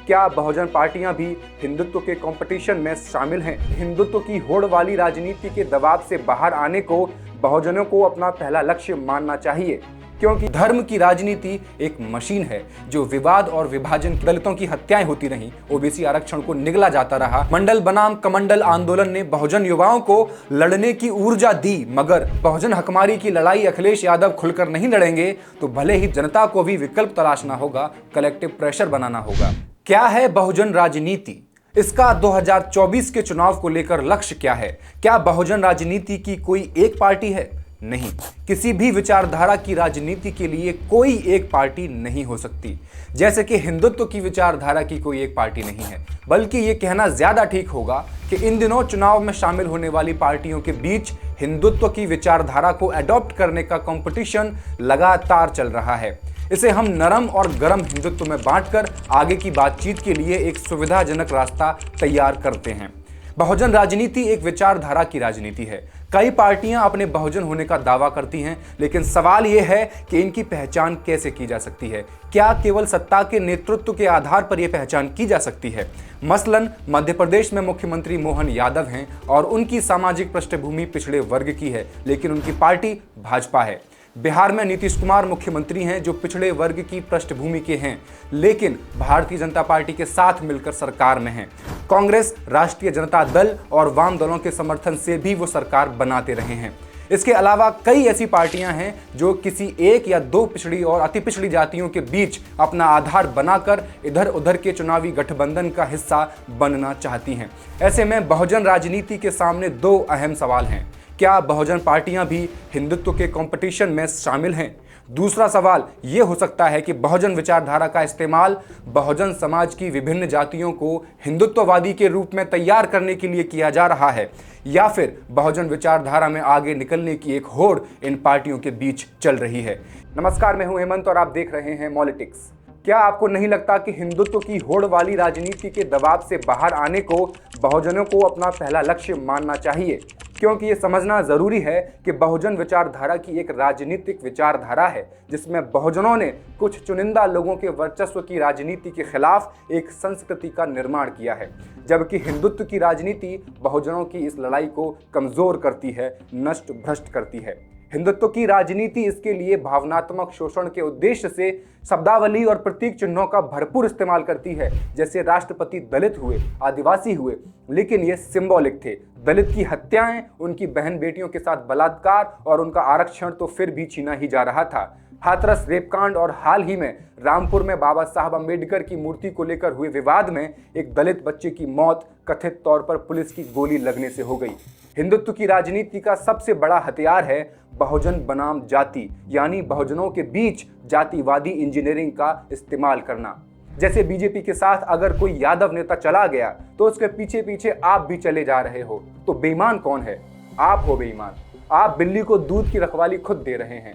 क्या बहुजन पार्टियां भी हिंदुत्व के कंपटीशन में शामिल हैं? हिंदुत्व की होड़ वाली राजनीति के दबाव से बाहर आने को बहुजनों को अपना पहला लक्ष्य मानना चाहिए, क्योंकि धर्म की राजनीति एक मशीन है जो विवाद और विभाजन, दलितों की हत्याएं होती रहीं, ओबीसी आरक्षण को निगला जाता रहा। मंडल बनाम कमंडल आंदोलन ने बहुजन युवाओं को लड़ने की ऊर्जा दी, मगर बहुजन हकमारी की लड़ाई अखिलेश यादव खुलकर नहीं लड़ेंगे तो भले ही जनता को भी विकल्प तलाशना होगा, कलेक्टिव प्रेशर बनाना होगा। क्या है बहुजन राजनीति? इसका 2024 के चुनाव को लेकर लक्ष्य क्या है? क्या बहुजन राजनीति की कोई एक पार्टी है? नहीं, किसी भी विचारधारा की राजनीति के लिए कोई एक पार्टी नहीं हो सकती। जैसे कि हिंदुत्व की विचारधारा की कोई एक पार्टी नहीं है, बल्कि ये कहना ज्यादा ठीक होगा कि इन दिनों चुनाव में शामिल होने वाली पार्टियों के बीच हिंदुत्व की विचारधारा को अडॉप्ट करने का कंपटीशन लगातार चल रहा है। इसे हम नरम और गरम हिंदुत्व में बांटकर आगे की बातचीत के लिए एक सुविधाजनक रास्ता तैयार करते हैं। बहुजन राजनीति एक विचारधारा की राजनीति है। कई पार्टियां अपने बहुजन होने का दावा करती हैं, लेकिन सवाल यह है कि इनकी पहचान कैसे की जा सकती है? क्या केवल सत्ता के नेतृत्व के आधार पर यह पहचान की जा सकती है? मसलन मध्य प्रदेश में मुख्यमंत्री मोहन यादव हैं और उनकी सामाजिक पृष्ठभूमि पिछड़े वर्ग की है, लेकिन उनकी पार्टी भाजपा है। बिहार में नीतीश कुमार मुख्यमंत्री हैं जो पिछड़े वर्ग की पृष्ठभूमि के हैं, लेकिन भारतीय जनता पार्टी के साथ मिलकर सरकार में हैं। कांग्रेस, राष्ट्रीय जनता दल और वाम दलों के समर्थन से भी वो सरकार बनाते रहे हैं। इसके अलावा कई ऐसी पार्टियां हैं जो किसी एक या दो पिछड़ी और अति पिछड़ी जातियों के बीच अपना आधार बनाकर इधर उधर के चुनावी गठबंधन का हिस्सा बनना चाहती हैं। ऐसे में बहुजन राजनीति के सामने दो अहम सवाल हैं। क्या बहुजन पार्टियां भी हिंदुत्व के कंपटीशन में शामिल हैं? दूसरा सवाल यह हो सकता है कि बहुजन विचारधारा का इस्तेमाल बहुजन समाज की विभिन्न जातियों को हिंदुत्ववादी के रूप में तैयार करने के लिए किया जा रहा है, या फिर बहुजन विचारधारा में आगे निकलने की एक होड़ इन पार्टियों के बीच चल रही है। नमस्कार, मैं हूं हेमंत और आप देख रहे हैं मॉलिटिक्स। क्या आपको नहीं लगता कि हिंदुत्व की होड़ वाली राजनीति के दबाव से बाहर आने को बहुजनों को अपना पहला लक्ष्य मानना चाहिए? क्योंकि ये समझना जरूरी है कि बहुजन विचारधारा की एक राजनीतिक विचारधारा है जिसमें बहुजनों ने कुछ चुनिंदा लोगों के वर्चस्व की राजनीति के खिलाफ एक संस्कृति का निर्माण किया है, जबकि हिंदुत्व की राजनीति बहुजनों की इस लड़ाई को कमजोर करती है, नष्ट भ्रष्ट करती है। हिंदुत्व की राजनीति इसके लिए भावनात्मक शोषण के उद्देश्य से शब्दावली और प्रतीक चिन्हों का भरपूर इस्तेमाल करती है, जैसे राष्ट्रपति दलित हुए, आदिवासी हुए, लेकिन ये सिंबॉलिक थे। दलित की हत्याएं, उनकी बहन बेटियों के साथ बलात्कार और उनका आरक्षण तो फिर भी छीना ही जा रहा था। हाथरस रेपकांड और हाल ही में रामपुर में बाबा साहब अम्बेडकर की मूर्ति को लेकर हुए विवाद में एक दलित बच्चे की मौत कथित तौर पर पुलिस की गोली लगने से हो गई। हिंदुत्व की राजनीति का सबसे बड़ा हथियार है बहुजन बनाम जाति, यानी बहुजनों के बीच जातिवादी इंजीनियरिंग का इस्तेमाल करना। जैसे बीजेपी के साथ अगर कोई यादव नेता चला गया तो उसके पीछे पीछे आप भी चले जा रहे हो, तो बेईमान कौन है? आप हो बेईमान। आप बिल्ली को दूध की रखवाली खुद दे रहे हैं।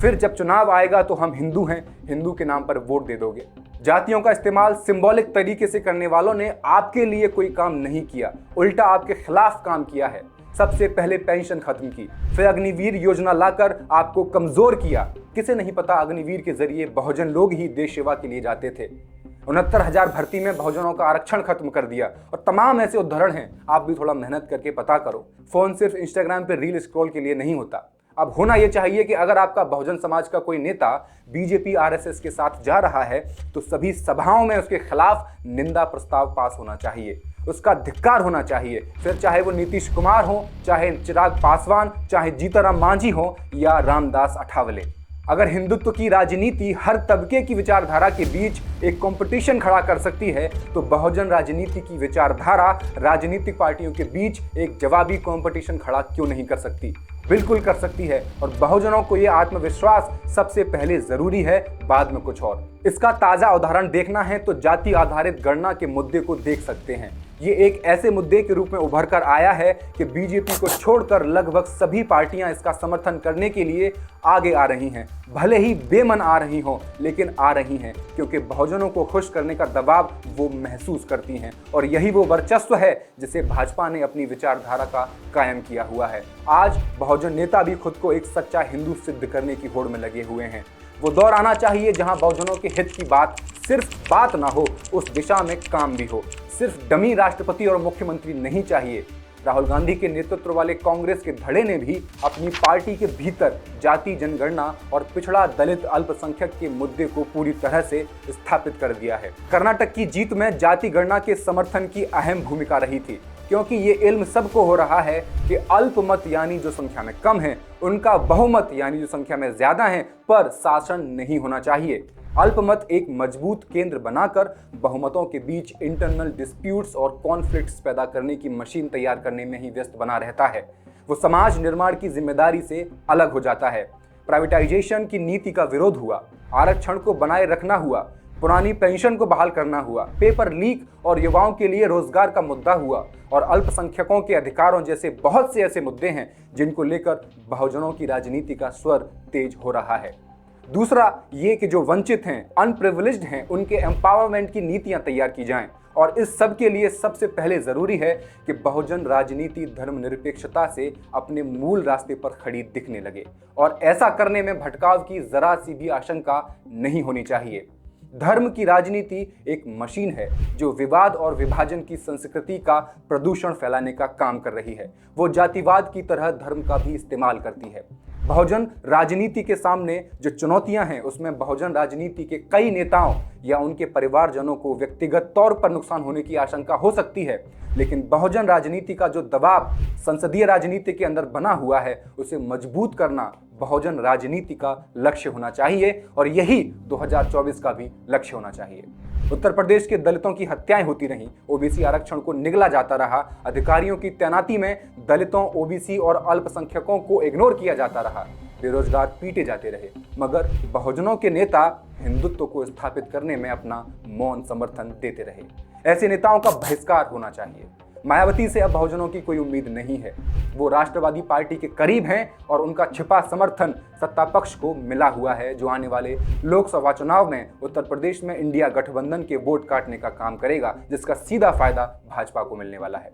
फिर जब चुनाव आएगा तो हम हिंदू हैं, हिंदू के नाम पर वोट दे दोगे। जातियों का इस्तेमाल सिंबॉलिक तरीके से करने वालों ने आपके लिए कोई काम नहीं किया, उल्टा आपके खिलाफ काम किया है। सबसे पहले पेंशन खत्म की, फिर अग्निवीर योजना लाकर आपको कमजोर किया। किसे नहीं पता अग्निवीर के जरिए बहुजन लोग ही देश सेवा के लिए जाते थे। 69,000 भर्ती में बहुजनों का आरक्षण खत्म कर दिया और तमाम ऐसे उदाहरण हैं। आप भी थोड़ा मेहनत करके पता करो। फोन सिर्फ इंस्टाग्राम पे रील स्क्रॉल के लिए नहीं होता। अब होना यह चाहिए कि अगर आपका बहुजन समाज का कोई नेता बीजेपी आरएसएस के साथ जा रहा है तो सभी सभाओं में उसके खिलाफ निंदा प्रस्ताव पास होना चाहिए, उसका धिक्कार होना चाहिए। फिर चाहे वो नीतीश कुमार हो, चाहे चिराग पासवान, चाहे जीतनराम मांझी हो या रामदास अठावले। अगर हिंदुत्व की राजनीति हर तबके की विचारधारा के बीच एक कंपटीशन खड़ा कर सकती है तो बहुजन राजनीति की विचारधारा राजनीतिक पार्टियों के बीच एक जवाबी कंपटीशन खड़ा क्यों नहीं कर सकती? बिल्कुल कर सकती है। और बहुजनों को यह आत्मविश्वास सबसे पहले जरूरी है, बाद में कुछ और। इसका ताजा उदाहरण देखना है तो जाति आधारित गणना के मुद्दे को देख सकते हैं। ये एक ऐसे मुद्दे के रूप में उभर कर आया है कि बीजेपी को छोड़कर लगभग सभी पार्टियां इसका समर्थन करने के लिए आगे आ रही हैं। भले ही बेमन आ रही हों, लेकिन आ रही हैं, क्योंकि बहुजनों को खुश करने का दबाव वो महसूस करती हैं। और यही वो वर्चस्व है जिसे भाजपा ने अपनी विचारधारा का कायम किया हुआ है। आज बहुजन नेता भी खुद को एक सच्चा हिंदू सिद्ध करने की होड़ में लगे हुए हैं। वो दौर आना चाहिए जहां बहुजनों के हित की बात सिर्फ बात ना हो, उस दिशा में काम भी हो। सिर्फ डमी राष्ट्रपति और मुख्यमंत्री नहीं चाहिए। राहुल गांधी के नेतृत्व वाले कांग्रेस के धड़े ने भी अपनी पार्टी के भीतर जाति जनगणना और पिछड़ा दलित अल्पसंख्यक के मुद्दे को पूरी तरह से स्थापित कर दिया है। कर्नाटक की जीत में जाति गणना के समर्थन की अहम भूमिका रही थी, क्योंकि ये इल्म सबको हो रहा है कि अल्पमत यानी जो संख्या में कम है, उनका बहुमत यानी जो संख्या में ज्यादा है पर शासन नहीं होना चाहिए। अल्पमत एक मजबूत केंद्र बनाकर बहुमतों के बीच इंटरनल डिस्प्यूट्स और कॉन्फ्लिक्ट्स पैदा करने की मशीन तैयार करने में ही व्यस्त बना रहता है। वो समाज निर्माण की जिम्मेदारी से अलग हो जाता है। प्राइवेटाइजेशन की नीति का विरोध हुआ, आरक्षण को बनाए रखना हुआ, पुरानी पेंशन को बहाल करना हुआ, पेपर लीक और युवाओं के लिए रोजगार का मुद्दा हुआ, और अल्पसंख्यकों के अधिकारों जैसे बहुत से ऐसे मुद्दे हैं जिनको लेकर बहुजनों की राजनीति का स्वर तेज हो रहा है। दूसरा ये कि जो वंचित हैं, अनप्रिविलेज्ड हैं, उनके एम्पावरमेंट की नीतियां तैयार की जाएं, और इस सब के लिए सबसे पहले जरूरी है कि बहुजन राजनीति धर्मनिरपेक्षता से अपने मूल रास्ते पर खड़ी दिखने लगे, और ऐसा करने में भटकाव की जरा सी भी आशंका नहीं होनी चाहिए। धर्म की राजनीति एक मशीन है जो विवाद और विभाजन की संस्कृति का प्रदूषण फैलाने का काम कर रही है। वो जातिवाद की तरह धर्म का भी इस्तेमाल करती है। बहुजन राजनीति के सामने जो चुनौतियां हैं, उसमें बहुजन राजनीति के कई नेताओं या उनके परिवारजनों को व्यक्तिगत तौर पर नुकसान होने की आशंका हो सकती है, लेकिन बहुजन राजनीति का जो दबाव संसदीय राजनीति के अंदर बना हुआ है, उसे मजबूत करना बहुजन राजनीति का लक्ष्य होना चाहिए, और यही 2024 का भी लक्ष्य होना चाहिए। उत्तर प्रदेश के दलितों की हत्याएं होती रहीं, ओबीसी आरक्षण को निगला जाता रहा, अधिकारियों की तैनाती में दलितों, ओबीसी और अल्पसंख्यकों को इग्नोर किया जाता रहा, बेरोजगार पीटे जाते रहे, मगर बहुजनों के नेता हिंदुत्व को स्थापित करने में अपना मौन समर्थन देते रहे। ऐसे नेताओं का बहिष्कार होना चाहिए। मायावती से अब बहुजनों की कोई उम्मीद नहीं है। वो राष्ट्रवादी पार्टी के करीब हैं और उनका छिपा समर्थन सत्ता पक्ष को मिला हुआ है, जो आने वाले लोकसभा चुनाव में उत्तर प्रदेश में इंडिया गठबंधन के वोट काटने का काम करेगा, जिसका सीधा फायदा भाजपा को मिलने वाला है।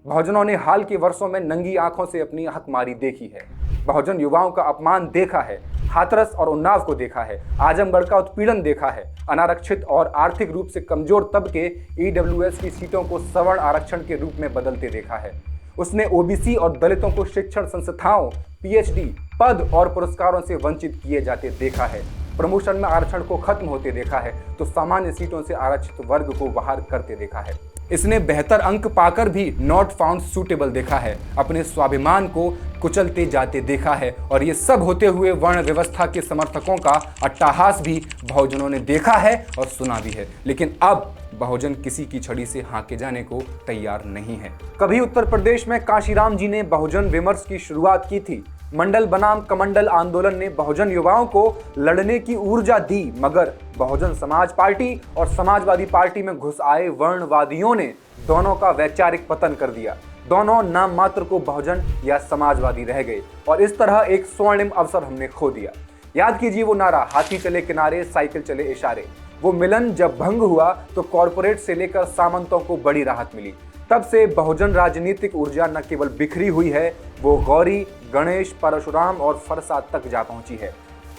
बहुजनों ने हाल के वर्षों में नंगी आंखों से अपनी हकमारी देखी है। बहुजन युवाओं का अपमान देखा है, हाथरस और उन्नाव को देखा है, आजमगढ़ का उत्पीड़न देखा है, अनारक्षित और आर्थिक रूप से कमजोर तबके ईडब्ल्यूएस की सीटों को सवर्ण आरक्षण के रूप में बदलते देखा है। उसने ओबीसी और दलितों को शिक्षण संस्थाओं, पीएचडी पद और पुरस्कारों से वंचित किए जाते देखा है। प्रमोशन में आरक्षण को खत्म होते देखा है तो सामान्य सीटों से आरक्षित वर्ग को बाहर करते देखा है। इसने बेहतर अंक पाकर भी नॉट फाउंड सूटेबल देखा है, अपने स्वाभिमान को कुचलते जाते देखा है, और ये सब होते हुए वर्ण व्यवस्था के समर्थकों का अट्टहास भी बहुजनों ने देखा है और सुना भी है। लेकिन अब बहुजन किसी की छड़ी से हाँके जाने को तैयार नहीं है। कभी उत्तर प्रदेश में काशीराम जी ने बहुजन विमर्श की शुरुआत की थी। मंडल बनाम कमंडल आंदोलन ने बहुजन युवाओं को लड़ने की ऊर्जा दी, मगर बहुजन समाज पार्टी और समाजवादी पार्टी में घुस आए वर्णवादियों ने दोनों का वैचारिक पतन कर दिया। दोनों नाम मात्र को बहुजन या समाजवादी रह गए, और इस तरह एक स्वर्णिम अवसर हमने खो दिया। याद कीजिए वो नारा, हाथी चले किनारे साइकिल चले इशारे। वो मिलन जब भंग हुआ तो कॉरपोरेट से लेकर सामंतों को बड़ी राहत मिली। तब से बहुजन राजनीतिक ऊर्जा न केवल बिखरी हुई है, वो गौरी, गणेश, परशुराम और फरसा तक जा पहुंची है।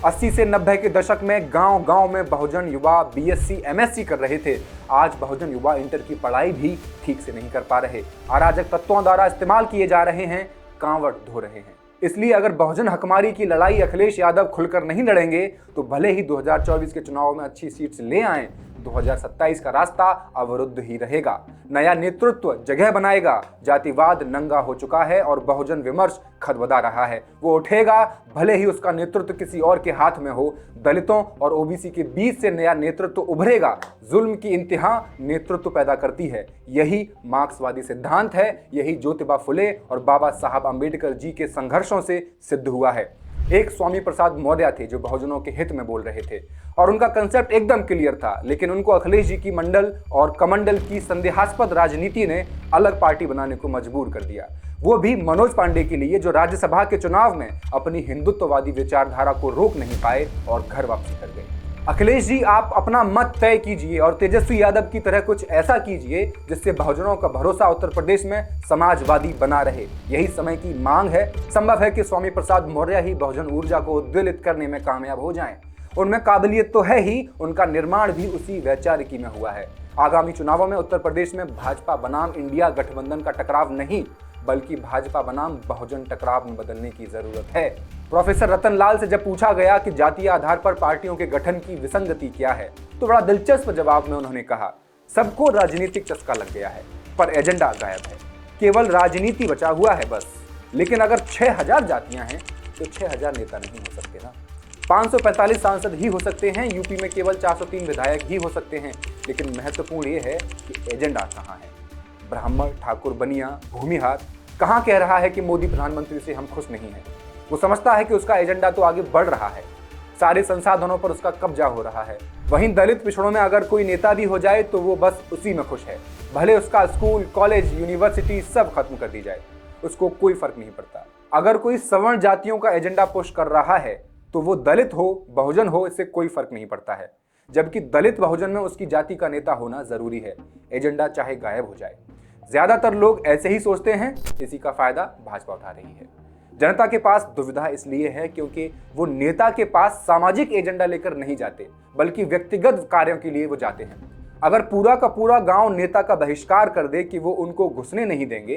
80 से 90 के दशक में गांव-गांव में बहुजन युवा बीएससी, एमएससी कर रहे थे। आज बहुजन युवा इंटर की पढ़ाई भी ठीक से नहीं कर पा रहे, अराजक तत्वों द्वारा इस्तेमाल किए जा रहे हैं, कांवड़ धो रहे हैं। इसलिए अगर बहुजन हकमारी की लड़ाई अखिलेश यादव खुलकर नहीं लड़ेंगे तो भले ही 2024 के चुनाव में अच्छी सीट्स ले आएं, 2027 का रास्ता अवरुद्ध ही रहेगा। नया नेतृत्व जगह बनाएगा। जातिवाद नंगा हो चुका है और बहुजन विमर्श खदबदा रहा है। वो उठेगा, भले ही उसका नेतृत्व किसी और के हाथ में हो। दलितों और ओबीसी के बीच से नया नेतृत्व उभरेगा। जुल्म की इंतहा नेतृत्व पैदा करती है। यही मार्क्सवादी सिद्धांत है। यही ज्योतिबा फुले और बाबा साहब अम्बेडकर जी के संघर्षों से सिद्ध हुआ है। एक स्वामी प्रसाद मौर्य थे जो बहुजनों के हित में बोल रहे थे और उनका कंसेप्ट एकदम क्लियर था, लेकिन उनको अखिलेश जी की मंडल और कमंडल की संदेहास्पद राजनीति ने अलग पार्टी बनाने को मजबूर कर दिया। वो भी मनोज पांडे के लिए, जो राज्यसभा के चुनाव में अपनी हिंदुत्ववादी विचारधारा को रोक नहीं पाए और घर वापसी कर गए। अखिलेश जी, आप अपना मत तय कीजिए और तेजस्वी यादव की तरह कुछ ऐसा कीजिए जिससे बहुजनों का भरोसा उत्तर प्रदेश में समाजवादी बना रहे। यही समय की मांग है। संभव है कि स्वामी प्रसाद मौर्य ही बहुजन ऊर्जा को उद्वेलित करने में कामयाब हो जाएं। उनमें काबिलियत तो है ही, उनका निर्माण भी उसी वैचारिकी में हुआ है। आगामी चुनावों में उत्तर प्रदेश में भाजपा बनाम इंडिया गठबंधन का टकराव नहीं, बल्कि भाजपा बनाम बहुजन टकराव में बदलने की जरूरत है। प्रोफेसर रतन लाल से जब पूछा गया कि जातीय आधार पर पार्टियों के गठन की विसंगति क्या है, तो बड़ा दिलचस्प जवाब में उन्होंने कहा, सबको राजनीतिक चस्का लग गया है, पर एजेंडा गायब है, केवल राजनीति बचा हुआ है बस। लेकिन अगर 6000 जातियां हैं तो 6000 नेता नहीं हो सकते ना। 545 सांसद ही हो सकते हैं, यूपी में केवल 403 विधायक ही हो सकते हैं। लेकिन महत्वपूर्ण ये है कि एजेंडा कहाँ है। ब्राह्मण, ठाकुर, बनिया, भूमिहार कहाँ कह रहा है कि मोदी प्रधानमंत्री से हम खुश नहीं हैं। वो समझता है कि उसका एजेंडा तो आगे बढ़ रहा है, सारे संसाधनों पर उसका कब्जा हो रहा है। वहीं दलित पिछड़ों में अगर कोई नेता भी हो जाए तो वो बस उसी में खुश है, भले उसका स्कूल, कॉलेज, यूनिवर्सिटी सब खत्म कर दी जाए, उसको कोई फर्क नहीं पड़ता। अगर कोई सवर्ण जातियों का एजेंडा पुश कर रहा है तो वो दलित हो, बहुजन हो, इससे कोई फर्क नहीं पड़ता है। जबकि दलित बहुजन में उसकी जाति का नेता होना जरूरी है, एजेंडा चाहे गायब हो जाए। ज्यादातर लोग ऐसे ही सोचते हैं, इसी का फायदा भाजपा उठा रही है। जनता के पास दुविधा इसलिए है क्योंकि वो नेता के पास सामाजिक एजेंडा लेकर नहीं जाते, बल्कि व्यक्तिगत कार्यों के लिए वो जाते हैं। अगर पूरा का पूरा गांव नेता का बहिष्कार कर दे कि वो उनको घुसने नहीं देंगे,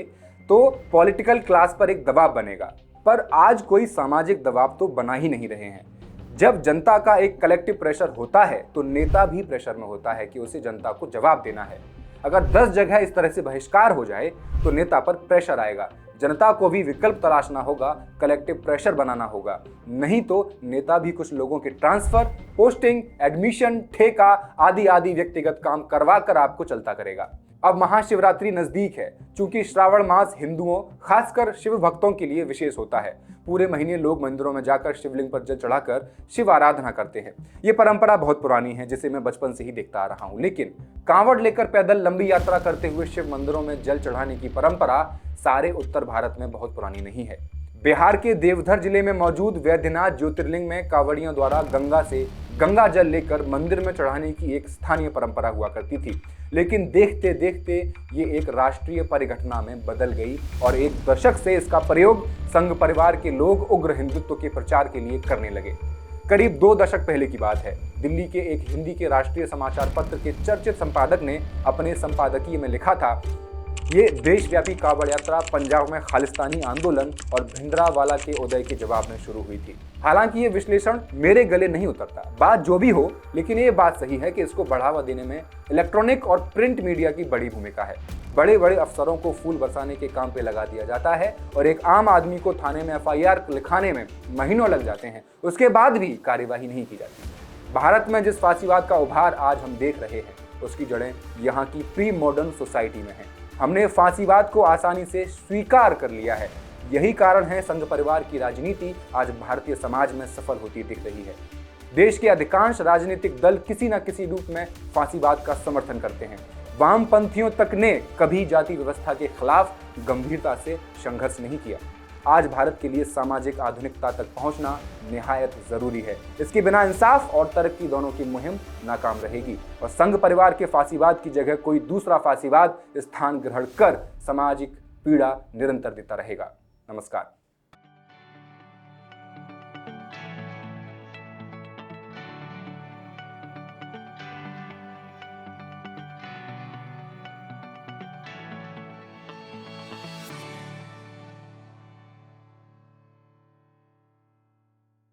तो पॉलिटिकल क्लास पर एक दबाव बनेगा। पर आज कोई सामाजिक दबाव तो बना ही नहीं रहे हैं। जब जनता का एक कलेक्टिव प्रेशर होता है तो नेता भी प्रेशर में होता है कि उसे जनता को जवाब देना है। अगर 10 जगह इस तरह से बहिष्कार हो जाए तो नेता पर प्रेशर आएगा, जनता को भी विकल्प तलाशना होगा, कलेक्टिव प्रेशर बनाना होगा। नहीं तो नेता भी कुछ लोगों के ट्रांसफर, पोस्टिंग, एडमिशन, ठेका आदि आदि व्यक्तिगत काम करवा कर आपको चलता करेगा। अब महाशिवरात्रि नजदीक है। चूंकि श्रावण मास हिंदुओं, खासकर शिव भक्तों के लिए विशेष होता है। पूरे महीने लोग मंदिरों में जाकर शिवलिंग पर जल चढ़ाकर शिव आराधना करते हैं। ये परंपरा बहुत पुरानी है, जिसे मैं बचपन से ही देखता आ रहा हूँ। लेकिन कांवड़ लेकर पैदल लंबी यात्रा करते हुए शिव मंदिरों में जल चढ़ाने की परंपरा सारे उत्तर भारत में बहुत पुरानी नहीं है। बिहार के देवघर जिले में मौजूद वैद्यनाथ ज्योतिर्लिंग में कांवड़ियों द्वारा गंगा से गंगा जल लेकर मंदिर में चढ़ाने की एक स्थानीय परंपरा हुआ करती थी। लेकिन देखते देखते ये एक राष्ट्रीय परिघटना में बदल गई और एक दशक से इसका प्रयोग संघ परिवार के लोग उग्र हिंदुत्व के प्रचार के लिए करने लगे। करीब 2 दशक पहले की बात है। दिल्ली के एक हिंदी के राष्ट्रीय समाचार पत्र के चर्चित संपादक ने अपने संपादकीय में लिखा था, ये देशव्यापी कांवड़ यात्रा पंजाब में खालिस्तानी आंदोलन और भिंडरावाला के उदय के जवाब में शुरू हुई थी। हालांकि ये विश्लेषण मेरे गले नहीं उतरता, बात जो भी हो, लेकिन ये बात सही है कि इसको बढ़ावा देने में इलेक्ट्रॉनिक और प्रिंट मीडिया की बड़ी भूमिका है। बड़े बड़े अफसरों को फूल बरसाने के काम पे लगा दिया जाता है और एक आम आदमी को थाने में FIR लिखाने में महीनों लग जाते हैं, उसके बाद भी कार्यवाही नहीं की जाती। भारत में जिस फांसीवाद का उभार आज हम देख रहे हैं, उसकी जड़ें यहाँ की प्री मॉडर्न सोसाइटी में हैं। हमने फांसीवाद को आसानी से स्वीकार कर लिया है। यही कारण है संघ परिवार की राजनीति आज भारतीय समाज में सफल होती दिख रही है। देश के अधिकांश राजनीतिक दल किसी न किसी रूप में फांसीवाद का समर्थन करते हैं। वामपंथियों तक ने कभी जाति व्यवस्था के खिलाफ गंभीरता से संघर्ष नहीं किया। आज भारत के लिए सामाजिक आधुनिकता तक पहुंचना निहायत जरूरी है। इसके बिना इंसाफ और तरक्की दोनों की मुहिम नाकाम रहेगी और संघ परिवार के फांसीवाद की जगह कोई दूसरा फांसीवाद स्थान ग्रहण कर सामाजिक पीड़ा निरंतर देता रहेगा। नमस्कार।